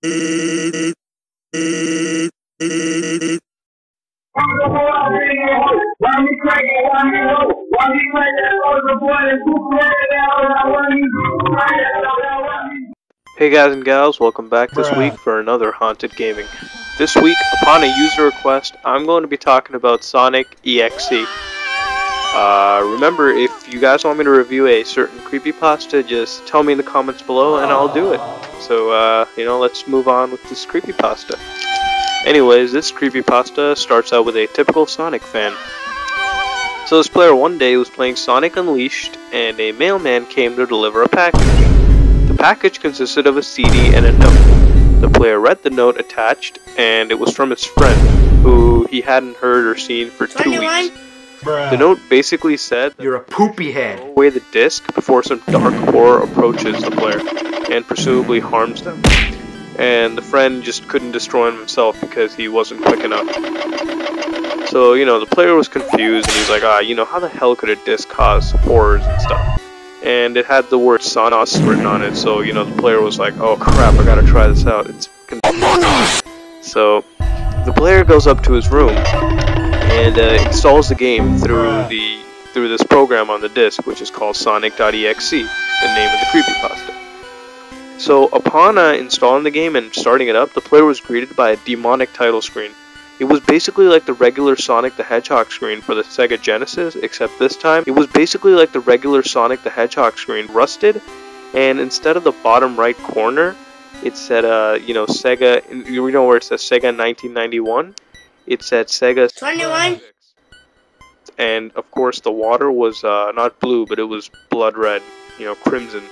Hey guys and gals, welcome back this week for another Haunted Gaming. This week, upon a user request, I'm going to be talking about Sonic EXE. Remember, if you guys want me to review a certain creepypasta, just tell me in the comments below and I'll do it. So, let's move on with this creepypasta. Anyways, this creepypasta starts out with a typical Sonic fan. So this player one day was playing Sonic Unleashed, and a mailman came to deliver a package. The package consisted of a CD and a note. The player read the note attached, and it was from his friend, who he hadn't heard or seen for 2 weeks. The note basically said, "You're a poopy head." Throw away the disc before some dark horror approaches the player, and presumably harms them. And the friend just couldn't destroy him himself because he wasn't quick enough. So, the player was confused, and he's like, how the hell could a disc cause horrors and stuff? And it had the word Sonos written on it, so, the player was like, oh crap, I gotta try this out, it's So, the player goes up to his room, and installs the game through this program on the disc, which is called Sonic.exe, the name of the creepypasta. So, upon installing the game and starting it up, the player was greeted by a demonic title screen. It was basically like the regular Sonic the Hedgehog screen for the Sega Genesis, except this time it was basically like the regular Sonic the Hedgehog screen, rusted, and instead of the bottom right corner, it said, Sega, where it says Sega 1991, it said Sega 21. And of course the water was not blue, but it was blood red, crimson.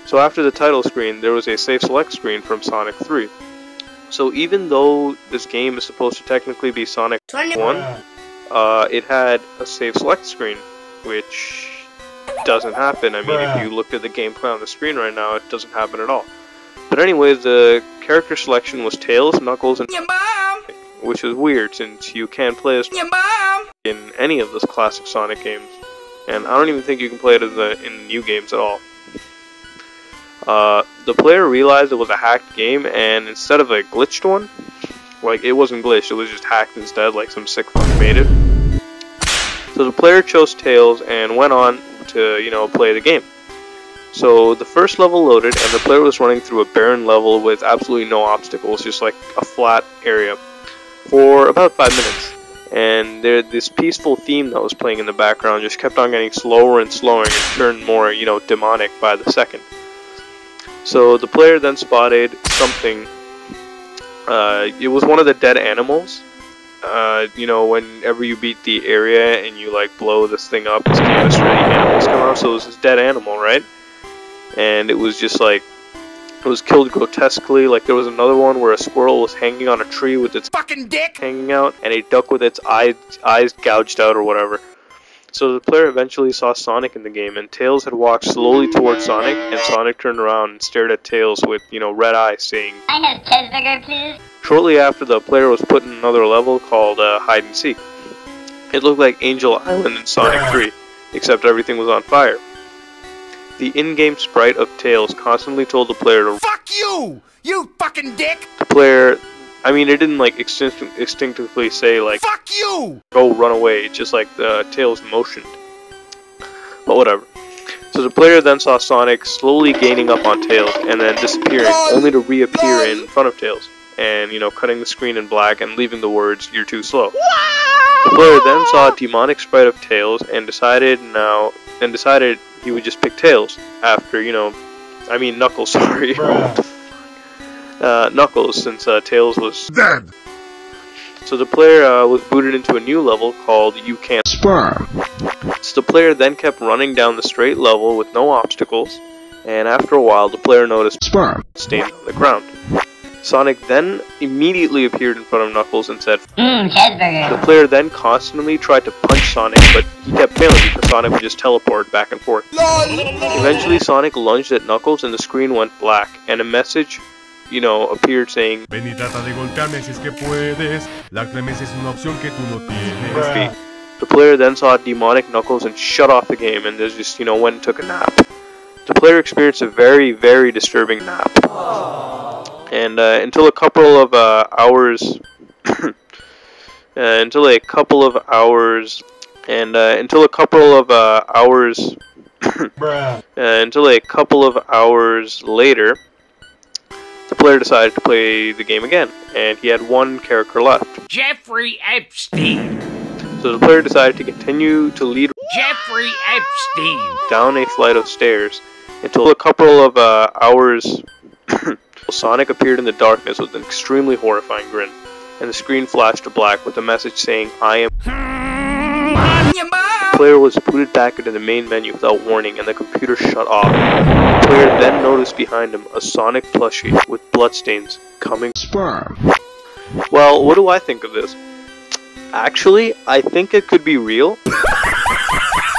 So after the title screen, there was a save select screen from Sonic 3. So even though this game is supposed to technically be Sonic 1, it had a save select screen, which doesn't happen. I mean, if you looked at the gameplay on the screen right now, it doesn't happen at all. But anyways, the character selection was Tails, Knuckles, and which is weird since you can't play as in any of those classic Sonic games. And I don't even think you can play it in the new games at all. The player realized it was a hacked game, and instead of a glitched one, like it wasn't glitched, it was just hacked instead, like some sick fuck made it. So the player chose Tails and went on to, play the game. So the first level loaded, and the player was running through a barren level with absolutely no obstacles, just like a flat area, for about 5 minutes. And this peaceful theme that was playing in the background just kept on getting slower and slower and turned more, demonic by the second. So the player then spotted something. It was one of the dead animals. Whenever you beat the area and you blow this thing up, this canvas ready animals come out. So it was this dead animal, right? And it was just it was killed grotesquely. Like there was another one where a squirrel was hanging on a tree with its fucking dick hanging out, and a duck with its eyes gouged out or whatever. So the player eventually saw Sonic in the game, and Tails had walked slowly towards Sonic, and Sonic turned around and stared at Tails with, red eyes, saying, I have cheeseburger, please. Shortly after, the player was put in another level called Hide and Seek. It looked like Angel Island in Sonic 3, except everything was on fire. The in-game sprite of Tails constantly told the player to "Fuck you! You fucking dick!" The player, it didn't instinctively say "Fuck you!" Go run away. It just the Tails motioned. But whatever. So the player then saw Sonic slowly gaining up on Tails and then disappearing, only to reappear in front of Tails, and cutting the screen in black and leaving the words "You're too slow." The player then saw a demonic sprite of Tails and decided he would just pick Tails after Knuckles. Sorry. Knuckles, since Tails was dead. So the player was booted into a new level called You Can't Spar. So the player then kept running down the straight level with no obstacles, and after a while the player noticed stains on the ground. Sonic then immediately appeared in front of Knuckles and said, cheeseburger. The player then constantly tried to punch Sonic, but he kept failing because Sonic would just teleport back and forth. Eventually Sonic lunged at Knuckles and the screen went black, and a message appeared saying, Ven y trata de golpearme si es que puedes. La clemencia es una opción que tú no tienes. The player then saw demonic Knuckles and shut off the game and just, went and took a nap. The player experienced a very, very disturbing nap. And and until a couple of hours, until a couple of hours later, the player decided to play the game again, and he had one character left. Jeffrey Epstein. So the player decided to continue to lead Jeffrey Epstein. down a flight of stairs until a couple of hours. Sonic appeared in the darkness with an extremely horrifying grin, and the screen flashed to black with a message saying, "I am." The player was booted back into the main menu without warning, and the computer shut off. The player then noticed behind him a Sonic plushie with bloodstains coming. Sperm. Well, what do I think of this? Actually, I think it could be real.